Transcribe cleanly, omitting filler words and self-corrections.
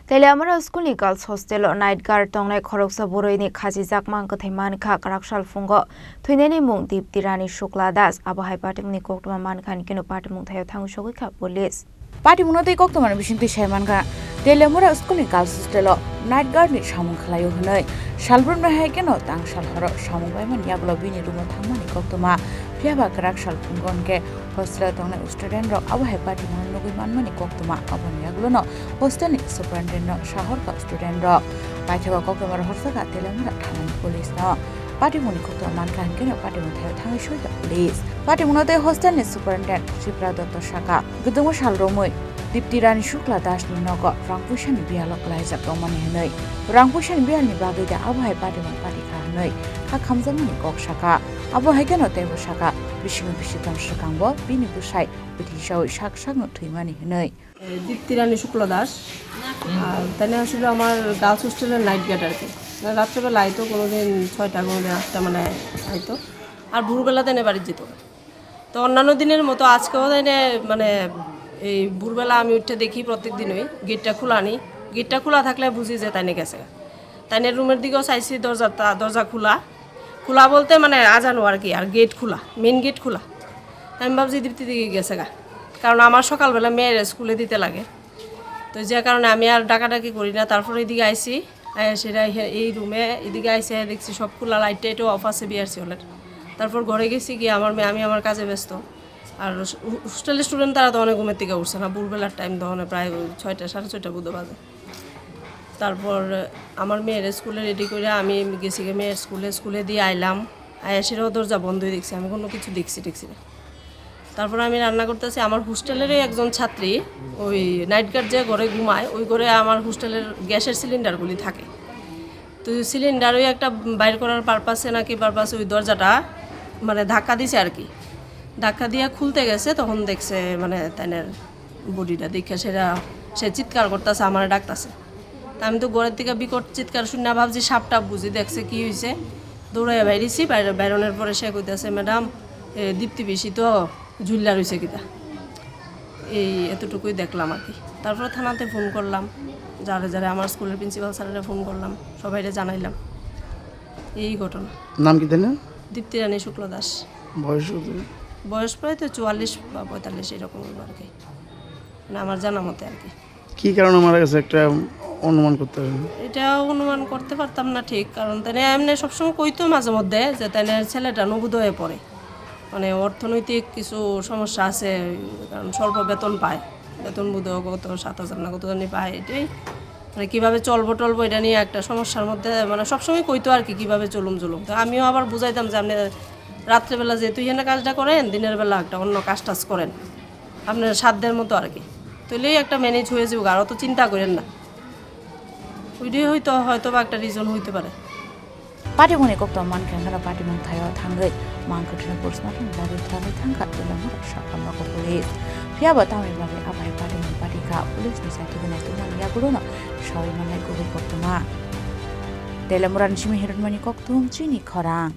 Teliamura School Girls Hostel Night Guard Tongnai Khoroksa Bwrwi Khachijak Mangkwthwi Mankha Kraksal Phungo Thwinaini Mung Depti Rani Sukla das Abohai Patimung Koktwma Mankha Kino Patimung Thaio Thangwi Sogwikha Police Patimung tei Koktwma Bisingti Saimanka Teliamura School Girls Hostel Night Guard ni samung khlayo hnai salbrun bahai keno tangsal horo samung baiman yaglo bini rumo thangmani Koktwma Mankha Kraksal Phungo Hunkhe Hostel Tongnai student rok Abohai Patimung nugui manmani Koktwma abon yaglono Hostel ni superintendent shahor ka student rok paithaka Koktwma horsaka Teliamura thamani police no Patimung Koktwma Mankha keno Patimung Thaio Thangwi Sogwikha police Patimung tei hostel ni superintendent Tripura shaka gudungo salromoi Depti Rani Sukla das ni nogo rangpusan bialok laijak romani hnai rangpusan bial ni bagui da Abohai Patimung patikha hnai kha khamjamani kok shaka Abohai keno tebo shaka bising bisitam shakangbo bini busai bitisau shak no Thwinaini hnai Depti Rani Sukla das তাহলে আসলে আমার girls হোস্টেলের night guard আর কি রাত্রেবেলা আইতো কোনোদিন 6টা কোনোদিন 8টা মানে আইতো আর ভোরবেলাতে এনে বাড়ি যেত তো অন্যান্য দিনের মতো আজকেও এনে মানে এই ভোরবেলা আমি উঠে দেখি প্রত্যেক দিনই গেটটা খোলা নি গেটটা খোলা থাকলে বুঝি যে তাইনে গেছে তাইনের রুমের দিকেও চাইছি দরজা খোলা বলতে মানে আজানো আর কি আর গেট খোলা মেন গেট খোলা আমি ভাবছি দীপ্তি দিকে গেছে কারণ আমার সকালবেলা মেয়ের স্কুলে দিতে লাগে তো যে কারণে আমি আর ডাকাডাকি করি না তারপরে এদিকে আইছি সেটা এই রুমে এদিকে আইসে দেখছি সব খোলা লাইট অফ আছে বিআরসি হলের তারপর ঘরে গেছি গিয়ে আমি আমার কাজে ব্যস্ত আর হোস্টেলের স্টুডেন্ট তারা তো অনেক ঘুমের থেকে উঠছে না ভোরবেলার টাইম তখন প্রায় 6টা 6:30 বুধ বাজে তারপর আমার মেয়ের স্কুলে রেডি করে আমি গেছি মেয়ের স্কুলে দিয়ে আইলাম সেটাও দরজা বন্ধই দেখছি আমি কোনো কিছু দেখছি না তারপর আমি রান্না করতেছি আমার হোস্টেলেরই একজন ছাত্রী ওই নাইট গার্ড যে ঘরে ঘুমায় ওই ঘরে আমার হোস্টেলের গ্যাসের সিলিন্ডারগুলি থাকে তো সিলিন্ডার ওই একটা বাইর করার পারপাসে ওই দরজাটা মানে ধাক্কা দিছে আর কি ধাক্কা দিয়ে খুলতে গেছে তখন দেখছে মানে তাইনের বডিটা দেখে সে চিৎকার করতেছে আমার ডাকতেছে তা আমি তো ঘরের থেকে বিকট চিৎকার শুনে ভাবছি সাপটা বুঝি দেখছে কি হয়েছে দৌড়াইয়া বাইরেছি বাইরনের পরে সে কইতেছে ম্যাডাম দীপ্তি বেশি তো ঝুল্লা রয়েছে কিতা এই এতটুকুই দেখলাম আর কি তারপর থানাতে ফোন করলাম যারা আমার স্কুলের প্রিন্সিপাল স্যারেরা ফোন করলাম সবাইরে জানাইলাম এই ঘটনা নাম কি জানেন দীপ্তি রানী শুক্লা দাস বয়স প্রায় তো 44 বা 45 এরকম আর কি মানে আমার জানা মতে আর কি কারণে মারা গেছে একটা অনুমান করতে হবে এটা অনুমান করতে পারতাম না ঠিক কারণ তাই এমনি সবসময় কইতো মাঝে মধ্যে যে তাই ছেলেটা নবোদয়ে পড়ে মানে অর্থনৈতিক কিছু সমস্যা আছে কারণ স্বল্প বেতন পায় বেতন বোধহয় কত 7,000 না কত জানি পায় এটাই মানে কীভাবে চলবো এটা নিয়ে একটা সমস্যার মধ্যে মানে সবসময় কইতো আর কি কীভাবে চলুম তো আমিও আবার বুঝাইতাম যে আপনি রাত্রেবেলা যেহেতু এখানে কাজটা করেন দিনের বেলা একটা অন্য কাজ করেন আপনার সাধ্যের মতো আর কি তাহলেই একটা ম্যানেজ হয়ে যাবে আর অত চিন্তা করেন না ওইটাই হয়তো বা একটা রিজন হইতে পারে Patimung Koktwma Mankha Patimung Thaio Thangwi Mankkwthwi Mankha Kraksal Phungo Teliamura Shakama police Phiaba Thangwi bagai Abohai Patimung patikha police ni sai thugna tumani yagulono shawai manai guri Koktwma Teliamura ni Chini Chini Khorang